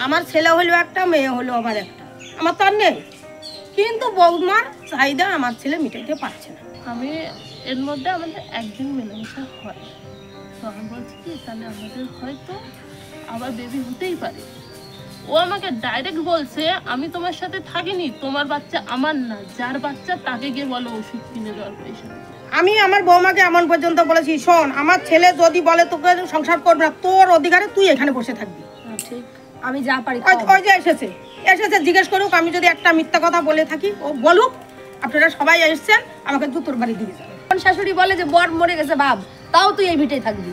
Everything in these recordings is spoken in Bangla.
আমার ছেলে হলো একটা, মেয়ে হলো আবার একটা, আমার তো আর নেই, কিন্তু বৌমার চাহিদা আমার ছেলে মিটাইতে পারছে না। আমি এর মধ্যে আমাদের একদিন মেলামেশা হয়, তো আমি বলছি কি তাহলে আমাদের হয়তো আবার বেবি হতেই পারে। ও আমাকে ডাইরেক্ট বলছে আমি তোমার সাথে থাকিনি, তোমার বাচ্চা আমার না, যার বাচ্চা তাকে গিয়ে বলো ওষুধ কিনে দেওয়ার পয়সা। আমি আমার বৌমাকে এমন পর্যন্ত বলেছি, শোন আমার ছেলে যদি বলে তোকে সংসার করবে না, তোর অধিকারে তুই এখানে বসে থাকবি। ঠিক, আমি যা পারি। ওই যে এসেছে জিজ্ঞেস করুক, আমি যদি একটা মিথ্যা কথা বলে থাকি ও বলুক, আপনারা সবাই এসেছেন আমাকে জুতোর বাড়ি দিয়ে যাবেন। শাশুড়ি বলে যে বর মরে গেছে ভাব, তাও তুই এই ভিটেই থাকবি,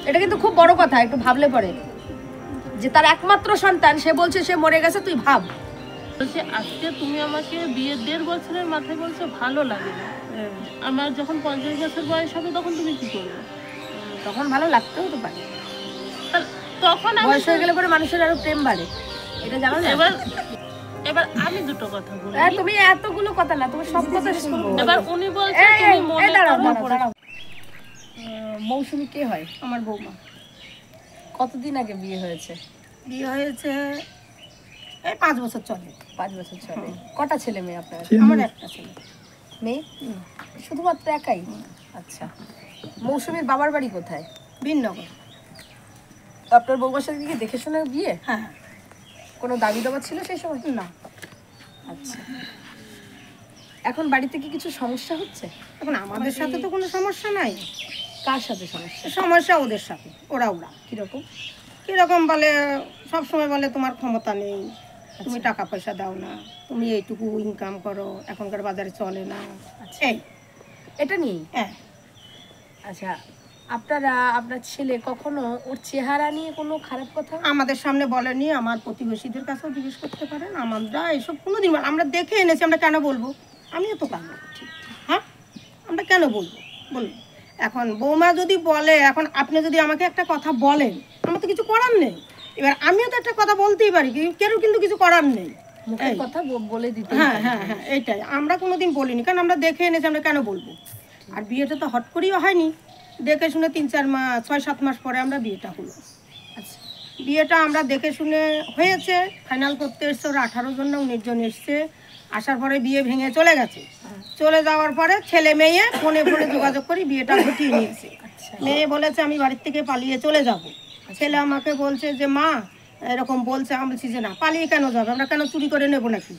এটা কিন্তু খুব বড় কথা, একটু ভাবলে পরে যে তার একমাত্র সন্তান, সে বলছে সে মরে গেছে, তুই ভাব। বলছে আজকে তুমি আমাকে বিয়ের 1.5 বছরের মাথায় বলছো ভালো লাগে না, আমার যখন 50 বছর বয়স হবে তখন তুমি কি করবে? তখন ভালো লাগতেও তো পারে, তখন বয়স হয়ে গেলে পরে মানুষের আরো প্রেম বাড়ে, এটা জানো না? এবার আমি দুটো কথা বলি। তুমি এতগুলো কথা না, তুমি সব কথা শুনবো। এবার উনি বলছে তুমি মনে করো। মৌসুমী কে হয়? আমার বৌমা। কতদিন আগে বিয়ে হয়েছে? বিয়ে হয়েছে এই 5 বছর চলে। 5 বছর চলে। কটা ছেলে মেয়ে আপনার? আমার একটা ছেলে। মেয়ে শুধুমাত্র একাই? আচ্ছা, মৌসুমীর বাবার বাড়ি কোথায়? বিননগর। আপনার বৌমার সাথে কি দেখে শুনে বিয়ে? হ্যাঁ। কোনো দাবি দাবা ছিল সেই সময়? না। আচ্ছা, এখন বাড়িতে কি কিছু সমস্যা হচ্ছে? এখন আমাদের সাথে তো কোনো সমস্যা নাই। কার সাথে সমস্যা? সমস্যা ওদের সাথে। ওরা কিরকম? কিরকম বলে, সব সময় বলে তোমার ক্ষমতা নেই, তুমি টাকা পয়সা দাও না, তুমি এইটুকু ইনকাম করো, এখনকার বাজারে চলে না। আচ্ছা, এটা নিয়ে? হ্যাঁ। আচ্ছা, আপনার ছেলে কখনো ওর চেহারা নিয়ে কোনো খারাপ কথা আমাদের সামনে বলেনি, আমার প্রতিবেশীদের কাছেও জিজ্ঞেস করতে পারেন, আমরা এসব কোনোদিন আমরা দেখে এনেছি, আমরা কেন বলবো? আমিও তো কাজ করছি, হ্যাঁ, আমরা কেন বলবো বলুন? এখন বৌমা যদি বলে, এখন আপনি যদি আমাকে একটা কথা বলেন, আমার তো কিছু করার নেই, এবার আমিও তো একটা কথা বলতেই পারি, কেউ কিন্তু কিছু করার নেই, মুখের কথা বলে দিতে। হ্যাঁ হ্যাঁ হ্যাঁ, এইটাই, আমরা কোনোদিন বলিনি, কারণ আমরা দেখে এনেছি, আমরা কেন বলবো? আর বিয়েটা তো হট করেও হয়নি, দেখে শুনে 3-4 মাস 6-7 মাস পরে আমরা বিয়েটা হলো। আচ্ছা, বিয়েটা আমরা দেখে শুনে হয়েছে, ফাইনাল করতে এসছে ওরা 18 জন না 19 জন এসছে, আসার পরে বিয়ে ভেঙে চলে গেছে। চলে যাওয়ার পরে ছেলে মেয়ে ফোনে যোগাযোগ করে বিয়েটা ঘটিয়ে নিয়েছে। মেয়ে বলেছে আমি বাড়ির থেকে পালিয়ে চলে যাব, ছেলে আমাকে বলছে যে মা এরকম বলছে, আমি বলছি যে না, পালিয়ে কেন যাবে, আমরা কেন চুরি করে নেবো নাকি?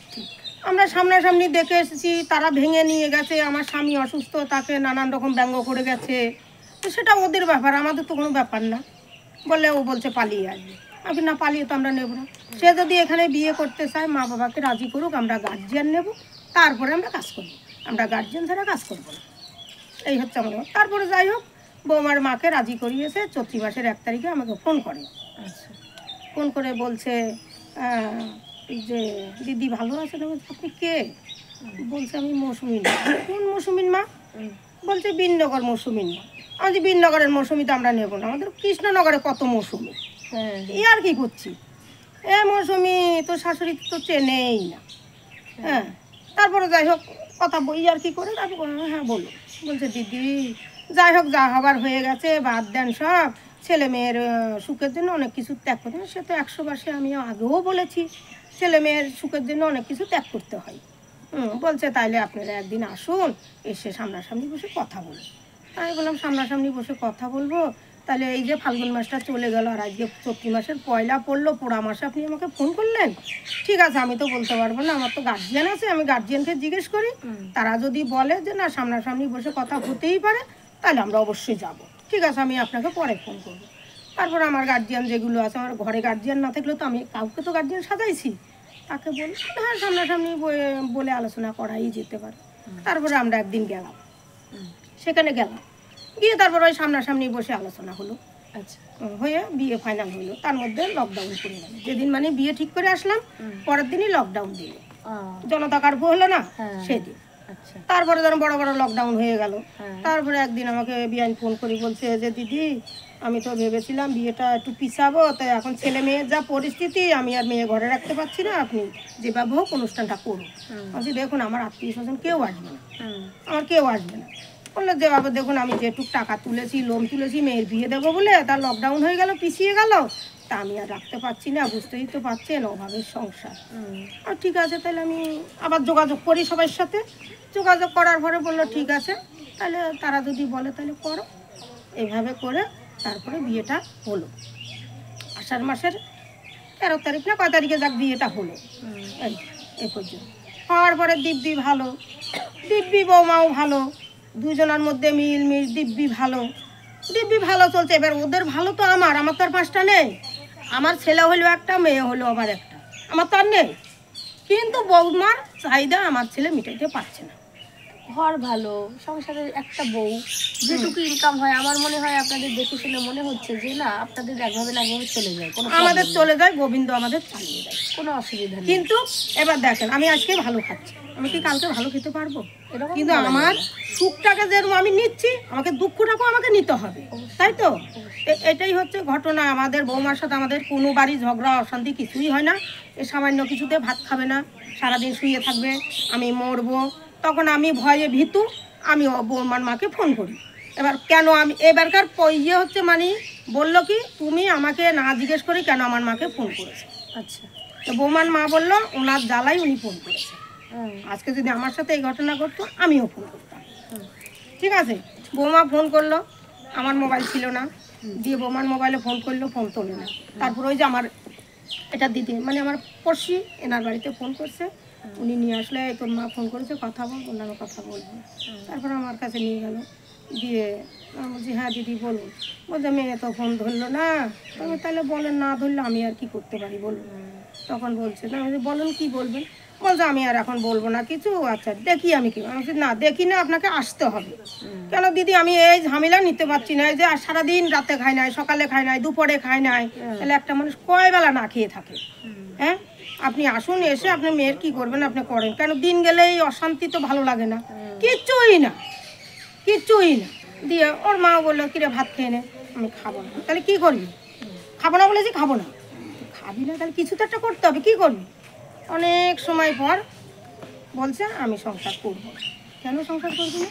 আমরা সামনাসামনি দেখে এসেছি, তারা ভেঙে নিয়ে গেছে, আমার স্বামী অসুস্থ, তাকে নানান রকম ব্যঙ্গ করে গেছে, তো সেটা ওদের ব্যাপার, আমাদের তো কোনো ব্যাপার না। বলে ও বলছে পালিয়ে আসবে, আমি না পালিয়ে তো আমরা নেব না, সে যদি এখানে বিয়ে করতে চায় মা বাবাকে রাজি করুক, আমরা গার্জিয়ান নেব, তারপরে আমরা কাজ করব, আমরা গার্জিয়ান ছাড়া কাজ করবো না, এই হচ্ছে আমাদের। তারপরে যাই হোক, বৌমার মাকে রাজি করিয়েছে, চৈত্র মাসের 1 তারিখে আমাকে ফোন করে। আচ্ছা, ফোন করে বলছে যে দিদি ভালো আছে? আপনি কে? বলছে আমি মৌসুমী। কোন মৌসুমীর মা? বলছে বিননগর মৌসুমীর মা। আমাদের বিননগরের মৌসুমি তো আমরা নেবো না, আমাদের কৃষ্ণনগরে কত মৌসুমি, এই আর কি করছি, এ মৌসুমি তো শাশুড়ি তো চেনেই না। হ্যাঁ, তারপরে যাই হোক কথা বই আর কি করে, তারপর হ্যাঁ বলো। বলছে দিদি যাই হোক, যা হবার হয়ে গেছে, বাদ দেন সব, ছেলে মেয়ের সুখের জন্য অনেক কিছু ত্যাগ করতে হয়, সে তো 100 বারে আমি আগেও বলেছি, ছেলে মেয়ের সুখের জন্য অনেক কিছু ত্যাগ করতে হয়। বলছে তাইলে আপনারা একদিন আসুন, এসে সামনাসামনি বসে কথা বলুন। আমি বললাম সামনাসামনি বসে কথা বলবো, তাহলে এই যে ফাল্গুন মাসটা চলে গেল, আর আজকে চৈত্র মাসের 1 পড়লো, পোড়া মাসে আপনি আমাকে ফোন করলেন, ঠিক আছে আমি তো বলতে পারবো না, আমার তো গার্জিয়ান আছে, আমি গার্জিয়ানকে জিজ্ঞেস করি, তারা যদি বলে যে না সামনাসামনি বসে কথা হতেই পারে, তাহলে আমরা অবশ্যই যাব, ঠিক আছে আমি আপনাকে পরে ফোন করবো। তারপর আমার গার্জিয়ান যেগুলো আছে, আমার ঘরে গার্জিয়ান না থাকলেও তো আমি কাউকে তো গার্জিয়ান সাজাইছি, তাকে বলি হ্যাঁ সামনাসামনি বলে আলোচনা করাই যেতে পারে। তারপরে আমরা একদিন গেলাম, সেখানে গেলাম, গিয়ে তারপর ওই সামনাসামনি বসে আলোচনা হলো। আচ্ছা, হয়ে বিয়ে ফাইনাল হলো, তার মধ্যে লকডাউন পড়ে গেল, যেদিন মানে বিয়ে ঠিক করে আসলাম পরের দিনই লকডাউন দিল, জনতা কার্ফু হলো না সেদিন। তারপরে ধরুন বড় বড় লকডাউন হয়ে গেল। তারপরে একদিন আমাকে বিয়ান ফোন করে বলছে যে দিদি আমি তো ভেবেছিলাম বিয়েটা একটু পিছাবো, তাই এখন ছেলে মেয়ের যা পরিস্থিতি আমি আর মেয়ে ঘরে রাখতে পারছি না, আপনি যেভাবে হোক অনুষ্ঠানটা করুন। বলছি দেখুন আমার আত্মীয় স্বজন কেউ আসবে না, আমার কেউ আসবে না। বললো যেভাবে দেখুন আমি যেটুক টাকা তুলেছি, লোন তুলেছি মেয়ের বিয়ে দেবো বলে, তার লকডাউন হয়ে গেল, পিছিয়ে গেল, তা আমি আর রাখতে পারছি না, বুঝতেই তো পারছেন অভাবের সংসার। আর ঠিক আছে তাহলে আমি আবার যোগাযোগ করি সবার সাথে। যোগাযোগ করার পরে বললো ঠিক আছে তাহলে তারা যদি বলে তাহলে করো। এইভাবে করে তারপরে বিয়েটা হলো। আষাঢ় মাসের 13 তারিখ না কয় তারিখে যাক বিয়েটা হলো। এই পর্যন্ত হওয়ার পরে দিব্যি ভালো, দিব্যি বৌমাও ভালো, দুজনের মধ্যে মিল দিব্যি ভালো চলছে। এবার ওদের ভালো তো আমার তো আর 5টা নেই। আমার ছেলে হলো একটা, মেয়ে হলো আবার একটা, আমার তো আর নেই। কিন্তু বৌমার চাহিদা আমার ছেলে মিটাইতে পারছে না। ঘর ভালো, সংসারের একটা বউ, যেটুকু ইনকাম হয় আমার মনে হয় আপনাদের দেখে শুনে মনে হচ্ছে যে না আপনাদের একভাবে না একভাবে চলে যায়, কোনো আমাদের চলে যায়, গোবিন্দ আমাদের চালিয়ে দেয়, কোনো অসুবিধা নেই। কিন্তু এবার দেখেন আমি আজকে ভালো খাচ্ছি, আমি কি কালকে ভালো খেতে পারবো? এরকম কিন্তু আমার সুখটাকে যেরকম আমি নিচ্ছি, আমাকে দুঃখটাকেও আমাকে নিতে হবে, তাই তো? এটাই হচ্ছে ঘটনা। আমাদের বৌমার সাথে আমাদের কোনো বাড়ি ঝগড়া অশান্তি কিছুই হয় না। এ সামান্য কিছুতে ভাত খাবে না, সারাদিন শুয়ে থাকবে, আমি মরবো। তখন আমি ভয়ে ভীতু, আমি বৌমার মাকে ফোন করি। এবার কেন আমি এবারকার ইয়ে হচ্ছে মানে বললো কি তুমি আমাকে না জিজ্ঞেস করি কেন আমার মাকে ফোন করেছে। আচ্ছা, তো বৌমার মা বললো ওনার জ্বালাই উনি ফোন করেছে। আজকে যদি আমার সাথে এই ঘটনা ঘটতো আমিও ফোন করতাম। ঠিক আছে, বৌমা ফোন করলো, আমার মোবাইল ছিল না, দিয়ে বৌমার মোবাইলে ফোন করলো, ফোন তোলে না। তারপর ওই যে আমার এটা দিদি মানে আমার পড়শি এনার বাড়িতে ফোন করছে, উনি নিয়ে আসলে তোর মা ফোন করেছে কথা বল, অন্যান্য কথা বলবো। তারপর আমার কাছে নিয়ে গেল, দিয়ে আমি বলছি হ্যাঁ দিদি বলুন। বলছে মেয়ে তো ফোন ধরলো না। তবে তাহলে বলেন না ধরলে আমি আর কি করতে পারি বলুন। তখন বলছে না, বলেন কি বলবেন? বলছে আমি আর এখন বলবো না কিছু। আচ্ছা দেখি আমি কি। আমি বলছি না দেখি না, আপনাকে আসতে হবে। কেন দিদি আমি এই ঝামেলা নিতে পারছি না, এই যে আর সারাদিন রাতে খাই নাই, সকালে খাই নাই, দুপুরে খাই নাই, তাহলে একটা মানুষ কয় বেলা না খেয়ে থাকে? হ্যাঁ, আপনি আসুন, এসে আপনি মেয়ের কি করবেন আপনি করেন। কেন দিন গেলে এই অশান্তি তো ভালো লাগে না, কিচ্ছুই না। দিয়ে ওর মা বললো কিরে ভাত খেয়ে নে। আমি খাবো না। তাহলে কি করবি? খাবো না বলেছি, খাবো না। খাবি না তাহলে কিছু তো একটা করতে হবে, কি করবি? অনেক সময় পর বলছে আমি সংসার করবো। কেন সংসার করবি না?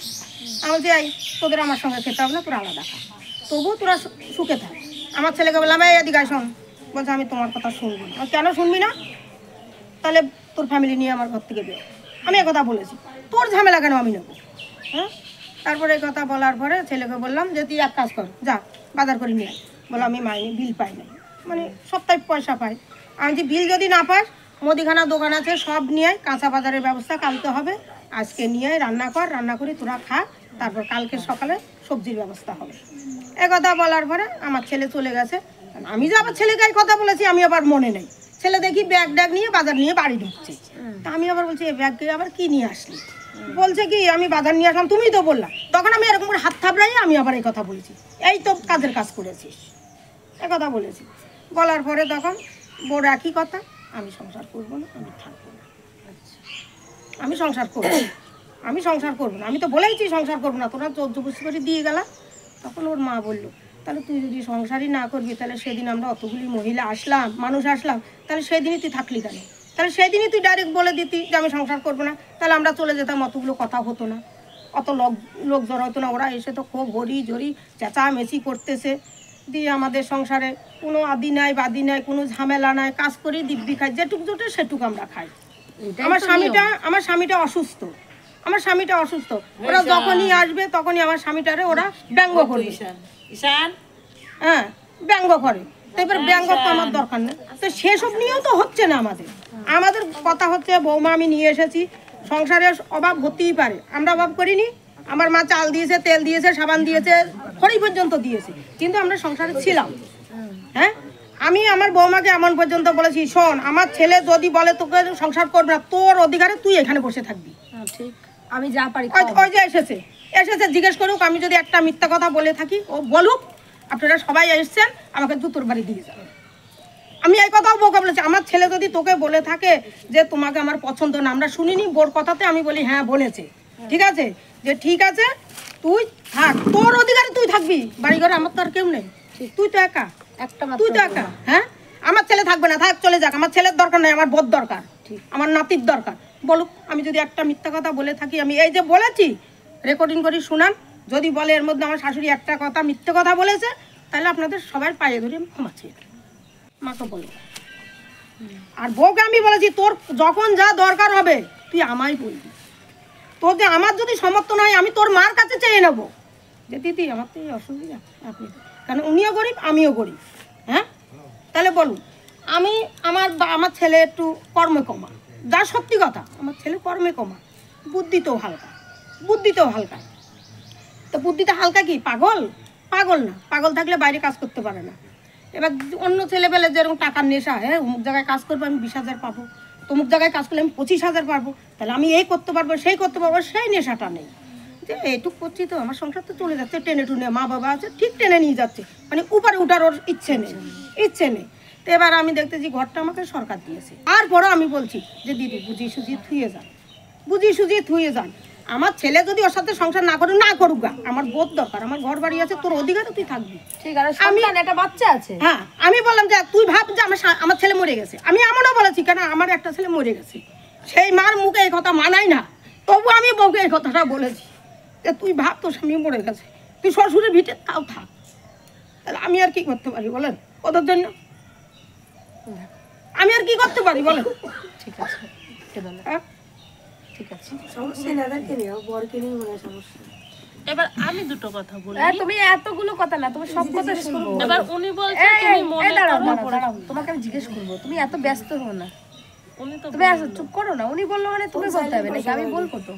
আমি বলছি এই তোদের আমার সঙ্গে খেতে হবে না, তোরা আলাদা খা, তবু তোরা সুখে থাক। আমার ছেলেকে বললাম এই এদিকে শোন। বলছে আমি তোমার কথা শুনবো না। কেন শুনবি না? তাহলে তোর ফ্যামিলি নিয়ে আমার ঘর থেকে বের। আমি একথা বলেছি, তোর ঝামেলা কেন আমি নেবো? হ্যাঁ, তারপরে এই কথা বলার পরে ছেলেকে বললাম যে তুই এক কাজ কর, যা বাজার করে নিয়ে আয়। বলো আমি মাইনে বিল পাই না, মানে সপ্তাহে পয়সা পাই। আমি যে বিল যদি না পাস, মুদিখানা দোকান আছে সব নিয়ে আয়, কাঁচা বাজারের ব্যবস্থা কালকে হবে, আজকে নিয়ে আয়, রান্না করি তোরা খা, তারপর কালকে সকালে সবজির ব্যবস্থা হবে। এ কথা বলার পরে আমার ছেলে চলে গেছে। আমি যে আবার ছেলেকে এই কথা বলেছি আমি আবার মনে নেই। ছেলে দেখি ব্যাগ নিয়ে বাজার নিয়ে বাড়ি ঢুকছে। তা আমি আবার বলছি এই ব্যাগ আবার কি নিয়ে আসলি? বলছে কি আমি বাজার নিয়ে আসলাম, তুমিই তো বললা। তখন আমি এরকম করে হাত থাবড়াই আমি আবার এই কথা বলেছি, এই তো কাজের কাজ করেছিস, এ কথা বলেছি। বলার পরে তখন বড় একই কথা, আমি সংসার করবো না, আমি থাকবো না, আমি সংসার করবো না, আমি তো বলেইছি সংসার করবো না, তোরা জবরদস্তি করে দিয়ে গেলা। তখন ওর মা বললো তাহলে তুই যদি সংসারই না করবি, তাহলে সেদিন আমরা অতগুলি মহিলা মানুষ আসলাম, তাহলে সেদিনই তুই থাকলি কেন? তাহলে সেদিনই তুই ডাইরেক্ট বলে দিতি যে আমি সংসার করবো না, তাহলে আমরা চলে যেতাম, অতগুলো কথা হতো না, অত লোক জড় হতো না। ওরা এসে তো খুব হরি চেঁচামেচি করতেছে, দিয়ে আমাদের সংসারে কোনো আদি নাই বাদি নাই, কোনো ঝামেলা নাই, কাজ করি দিব্যি খাই, যেটুক জোটে সেটুক আমরা খাই। আমার স্বামীটা অসুস্থ, ওরা যখনই আসবে তখনই আমার স্বামীটারে ওরা ব্যঙ্গ করবে। হ্যাঁ, ব্যঙ্গ করে। এবার ব্যঙ্গ তো আমার দরকার নেই, তো সেসব নিয়েও তো হচ্ছে না। আমাদের কথা হচ্ছে বৌমা আমি নিয়ে এসেছি, সংসারের অভাব হতেই পারে, আমরা অভাব করিনি। আমার মা চাল দিয়েছে, তেল দিয়েছে, সাবান দিয়েছে, খড়ি পর্যন্ত দিয়েছে, কিন্তু আমরা সংসারে ছিলাম। হ্যাঁ, আমি আমার বৌমাকে এমন পর্যন্ত বলেছি শোন, আমার ছেলে যদি বলে তোকে সংসার করবে না, তোর অধিকারে তুই এখানে বসে থাকবি। ঠিক, আমি যা পারি। ওই যে এসেছে জিজ্ঞেস করুক, আমি যদি একটা মিথ্যা কথা বলে থাকি ও বলুক, আপনারা সবাই এসছেন আমাকে জুতোর বাড়ি দিয়ে যাবেন। আমি এই কথাও বউকে বলেছি, আমার ছেলে যদি তোকে বলে থাকে যে তোমাকে আমার পছন্দ না, আমরা শুনিনি বোর কথাতে, আমি বলি হ্যাঁ বলেছে, ঠিক আছে, যে ঠিক আছে তুই থাক, তোর অধিকারে তুই থাকবি, বাড়ি ঘরে আমার তো আর কেউ নেই, তুই তো একা, হ্যাঁ, আমার ছেলে থাকবে না, থাক চলে যাক, আমার ছেলের দরকার নেই, আমার বোর দরকার, আমার নাতির দরকার। বলুক, আমি যদি একটা মিথ্যা কথা বলে থাকি, আমি এই যে বলেছি রেকর্ডিং করি শুনান, যদি বলে এর মধ্যে আমার শাশুড়ি একটা কথা মিথ্যে কথা বলেছে, তাহলে আপনাদের সবার পায়ে ধরে আমি ক্ষমা চেয়ে মাকে বলবো। আর বউকে আমি বলেছি তোর যখন যা দরকার হবে তুই আমায় বলবি, তোর যে আমার যদি সমর্থন হয় আমি তোর মার কাছে চেয়ে নেবো যে দিদি আমার তো এই অসুবিধা, আপনি কারণ উনিও গরিব আমিও গরিব। হ্যাঁ তাহলে বলুন, আমি আমার ছেলে একটু কর্মে কমা, যা সত্যি কথা আমার ছেলে কর্মে কমা, বুদ্ধিতেও হালকা, তো বুদ্ধিটা হালকা কি পাগল? পাগল না, পাগল থাকলে বাইরে কাজ করতে পারে না। এবার অন্য ছেলেবেলে যেরকম টাকার নেশা, হ্যাঁ অমুক জায়গায় কাজ করবো আমি 20,000 পাবো, তমুক জায়গায় কাজ করলে আমি 25,000 পাবো, তাহলে আমি এই করতে পারবো সেই করতে পারবো, সেই নেশাটা নেই। যে এইটুকু করছি তো আমার সংসার তো চলে যাচ্ছে টেনে টুনে, মা বাবা আছে ঠিক টেনে নিয়ে যাচ্ছে, মানে উপরে উঠার ওর ইচ্ছে নেই। তো এবার আমি দেখতেছি ঘরটা আমাকে সরকার দিয়েছে, তারপরও আমি বলছি যে দিদি বুঝিয়ে সুঝিয়ে থুয়ে যান। আমার ছেলে যদি ওর সাথে সংসার না করুক গা, আমার বোধ দরকার, আমার ঘর বাড়ি আছে, তোর অধিকারে তুই থাকবি। ঠিক আছে, সন্তান একটা বাচ্চা আছে। হ্যাঁ আমি বললাম যে তুই ভাব যে আমার ছেলে মরে গেছে, আমি এমনও বলেছি কেন আমার একটা ছেলে মরে গেছে, সেই মার মুখে এই কথা মানাই না, তবু আমি বউকে এই কথাটা বলেছি যে তুই ভাব তোর স্বামী মরে গেছে, তুই শ্বশুরের ভিতরে তাও থাক। তাহলে আমি আর কি করতে পারি বলেন ওদের জন্য? আমি আর কি করতে পারি বলেন? ঠিক আছে, হ্যাঁ ঠিক আছে। এবার আমি দুটো কথা বলি। তুমি এতগুলো কথা না, তুমি সব কথা শুনবো। এবার উনি বলছে তুমি মনে দাঁড়াও, করো, তোমাকে আমি জিজ্ঞেস করবো, তুমি এত ব্যস্ত হো না, উনি তো তুমি চুপ করো না। উনি বললো মানে তুমি বলতে হবে নাকি? আমি বলবো তো,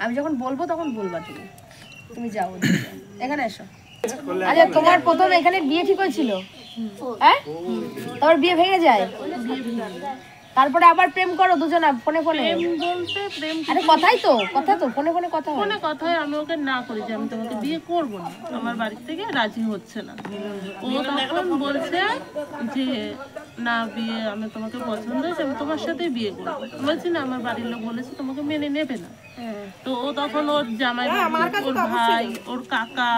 আমি যখন বলবো তখন বলবা। তুমি যাও এখানে এসো। আচ্ছা তোমার প্রথম এখানে বিয়ে ঠিক হয়েছিল, হ্যাঁ? তারপর বিয়ে ভেঙে যায়, তারপরে আবার প্রেম করো দুজনা ফোনে? প্রেম আরে কথা তো ফোনে কথা হয়। ফোনে কথায় আমি ওকে না করি যে আমি তোমাকে বিয়ে করব না, আমার বাড়ি থেকে রাজি হচ্ছে না। ও তখন বলছে যে না বিয়ে আমি তোমাকে পছন্দ হয়েছে, আমি তোমার সাথেই বিয়ে করবো। বলছি না আমার বাড়ির লোক বলেছে তোমাকে মেনে নেবে না। তো ও তখন ওর জামাই ওর ভাই ওর কাকা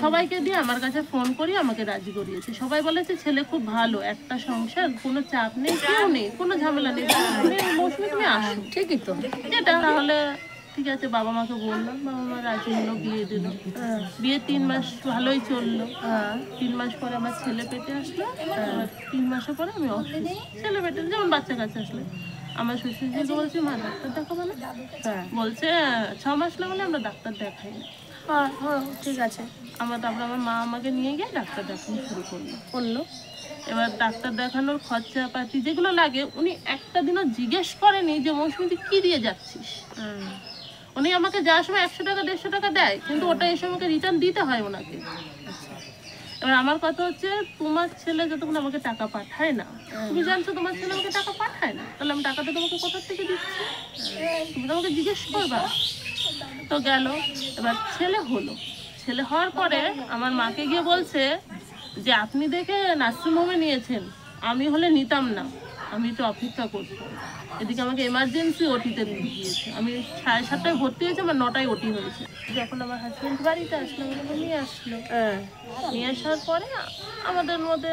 সবাইকে দিয়ে আমার কাছে ফোন করি আমাকে রাজি করিয়েছে। সবাই বলেছে ছেলে খুব ভালো, একটা সংসার, কোনো চাপ নেই, কেউ নেই, কোনো ঝামেলা নেই, মৌসুমি তুমি আসো। ঠিকই তো, এটা তাহলে ঠিক আছে। বাবা মাকে বললাম, বাবা মা রাজি হলো, বিয়ে দিল। বিয়ে 3 মাস ভালোই চললো। 3 মাস পরে আমার ছেলে পেটে আসলো। 3 মাসের পরে আমি অসুস্থ, ছেলে পেটে যেমন বাচ্চা কাছে আসলে আমার শ্বশুরজিকে বলছি মা ডাক্তার দেখাবো না? বলছে 6 মাস লাগলে আমরা ডাক্তার দেখাই না। ঠিক আছে। তারপরে আমার মা আমাকে নিয়ে গিয়ে ডাক্তার দেখানো শুরু করলো। এবার ডাক্তার দেখানোর খরচা পাতি যেগুলো লাগে উনি একটা দিনও জিজ্ঞেস করেনি যে মৌসুমি তুই কি দিয়ে যাচ্ছিস। উনি আমাকে যাওয়ার সময় 100 টাকা 150 টাকা দেয়, কিন্তু ওটা এসে আমাকে রিটার্ন দিতে হয় ওনাকে। এবার আমার কথা হচ্ছে তোমার ছেলে যতক্ষণ আমাকে টাকা পাঠায় না, তুমি জানছো তোমার ছেলে আমাকে টাকা পাঠায় না, তাহলে আমি টাকাটা তোমাকে কোথা থেকে দিচ্ছি? তুমি তো আমাকে জিজ্ঞেস করবা। তো গেল, এবার ছেলে হওয়ার পরে আমার মাকে গিয়ে বলছে যে আপনি দেখে নার্সিংহোমে নিয়েছেন, আমি হলে নিতাম না, আমি একটু অপেক্ষা করতাম। এদিকে আমাকে এমার্জেন্সি ওটিতে দিয়েছে, আমি 7:30টায় ভর্তি হয়েছে, আমার 9টায় ওটি হয়েছে। যখন আমার হাজব্যান্ড বাড়িতে আসলো আমাকে নিয়ে আসলো, নিয়ে আসার পরে আমাদের মধ্যে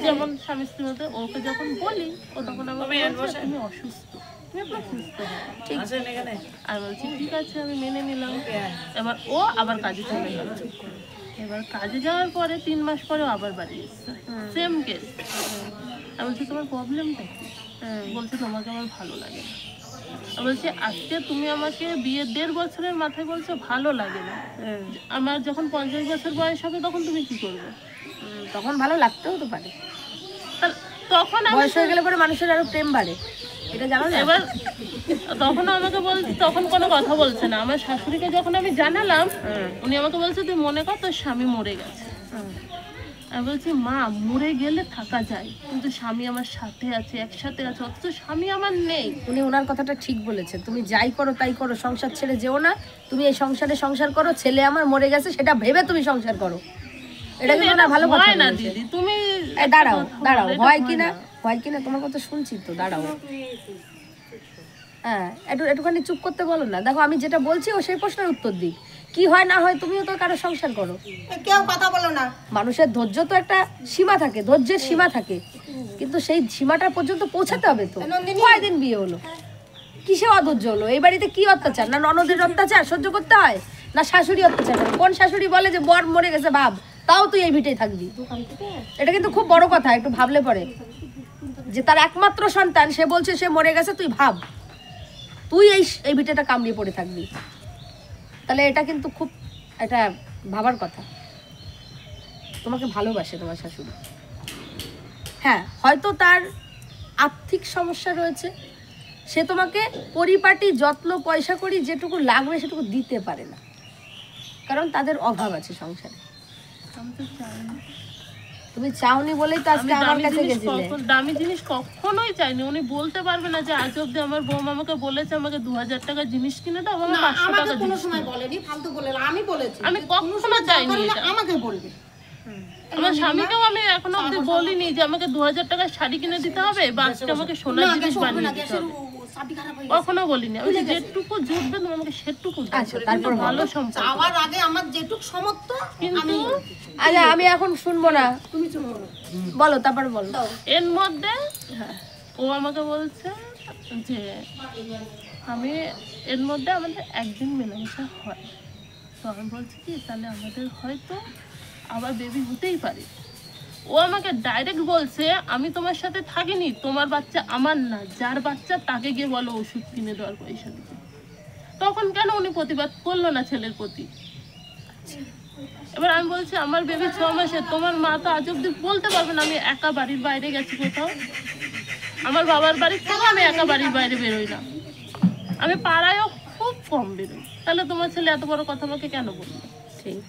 যেমন স্বামী স্ত্রীর মধ্যে, ওকে যখন বলি ও তখন আমাকে বলছে তুমি অসুস্থ, তুমি আপনার সুস্থ হও। ঠিক আছে, আর বলছি ঠিক আছে আমি মেনে নিলাম। এবার ও আবার কাজে চলে গেল। এবার কাজে যাওয়ার পরে 3 মাস পরে আবার বাড়ি এসছে, সেম কেস। আমি বলছি তোমার প্রবলেমটা কি? বলছে তোমাকে আমার ভালো লাগে না। আমি বলছি আজকে তুমি আমাকে বিয়ের 1.5 বছরের মাথায় বলছো ভালো লাগে না, আমার যখন 50 বছর বয়স হবে তখন তুমি কি করবে? তখন ভালো লাগতেও তো পারে, তখন বয়স হয়ে গেলে পরে মানুষের আরো প্রেম বাড়ে, এটা জানো না? এবার তখন আমাকে বলছে, তখন কোনো কথা বলছে না। আমার শাশুড়িকে যখন আমি জানালাম, উনি আমাকে বলছে তুই মনে কর তোর স্বামী মরে গেছে। আমি বলছি মা মরে গেলে থাকা যায়, কিন্তু স্বামী আমার সাথে আছে, একসাথে আছে, অথচ স্বামী আমার নেই। উনি ওনার কথাটা ঠিক বলেছেন, তুমি যাই করো তাই করো, সংসার ছেড়ে যেও না। তুমি এই সংসারে সংসার করো, ছেলে আমার মরে গেছে সেটা ভেবে তুমি সংসার করো। এটা কিন্তু না ভালো কথা না দিদি, তুমি দাঁড়াও হয় কিনা তোমার কথা শুনছি তো, দাঁড়াও। হ্যাঁ একটুখানি চুপ করতে বলো না। দেখো আমি যেটা বলছি ও সেই প্রশ্নের উত্তর দিই, কি হয় না হয় তুমিও তো কারো সংসার করো, কেউ কথা বলো না। মানুষের ধৈর্য তো একটা সীমা থাকে, ধৈর্যের সীমা থাকে, কিন্তু সেই সীমাটা পর্যন্ত পৌঁছাতে হবে তো। কয়দিন বিয়ে হলো, কিসে অধৈর্য হলো? এই বাড়িতে কি অত্যাচার? না ননদের অত্যাচার সহ্য করতে হয়, না শাশুড়ি অত্যাচার? কোন শাশুড়ি বলে যে বর মরে গেছে ভাব তাও তুই এই ভিটেই থাকবি। এটা কিন্তু খুব বড় কথা, একটু ভাবলে পরে, যে তার একমাত্র সন্তান সে বলছে সে মরে গেছে, তুই ভাব তুই এই ভিটেটা কামড়িয়ে পড়ে থাকবি, তাহলে এটা কিন্তু খুব একটা ভাবার কথা। তোমাকে ভালোবাসে তোমার শাশুড়ি, হ্যাঁ হয়তো তার আর্থিক সমস্যা রয়েছে, সে তোমাকে পরিপাটি যত্ন পয়সা করি যেটুকু লাগবে সেটুকু দিতে পারে না, কারণ তাদের অভাব আছে সংসারে। আমি তো চাই না। তুমি চাওনি বলেই তো আজকে আমার কাছে গেছিলে। দামি জিনিস কখনোই চাইনি। উনি বলতে পারবে না যে আজ অব্দি আমার বৌমা আমাকে বলেছে আমাকে 2000 টাকা জিনিস কিনে দাও, আমার 500 টাকা কোনো জিনিস সময় বলেনি, ফালতু বলে না, আমি বলেছি আমি কখনো চাইনি এটা। আমাকে বলবে। আমার স্বামীকেও আমি এখনো অব্দি বলিনি যে আমাকে 2000 টাকার শাড়ি কিনে দিতে হবে বা আজকে আমাকে সোনার জিনিস বানিয়ে দিতে হবে, কখনো বলিনি। আমি যেটুকু জুটবে তুমি আমাকে সেটুকু দাও। আচ্ছা, তারপর ভালো সম্পর্ক। যাওয়ার আগে আমার যেটুক সমর্থ কিন্তু আচ্ছা আমি এখন শুনবো না, তুমি চুপ করো। বলো তারপর বলো। এর মধ্যে ও আমাকে বলছে যে আমি এর মধ্যে আমাদের একদিন মেলামেশা হয়, তো আমি বলছি কি তাহলে আমাদের হয়তো আবার বেবি হতেই পারে। ও আমাকে ডাইরেক্ট বলছে আমি তোমার সাথে থাকিনি, তোমার বাচ্চা আমার না, যার বাচ্চা তাকে গিয়ে বলো ওষুধ কিনে দেওয়ার পয়সা দিতে। তখন কেন উনি প্রতিবাদ করলো না ছেলের প্রতি? এবার আমি বলছি আমার বেবি 6 মাসের, তোমার মা তো আজ অব্দি বলতে পারবে না আমি একা বাড়ির বাইরে গেছি কোথাও। আমার বাবার বাড়ির থেকে আমি একা বাড়ির বাইরে বেরোই না, আমি পাড়ায়ও খুব কম বেরোই। তাহলে তোমার ছেলে এত বড় কথা আমাকে কেন বললো? ঠিক।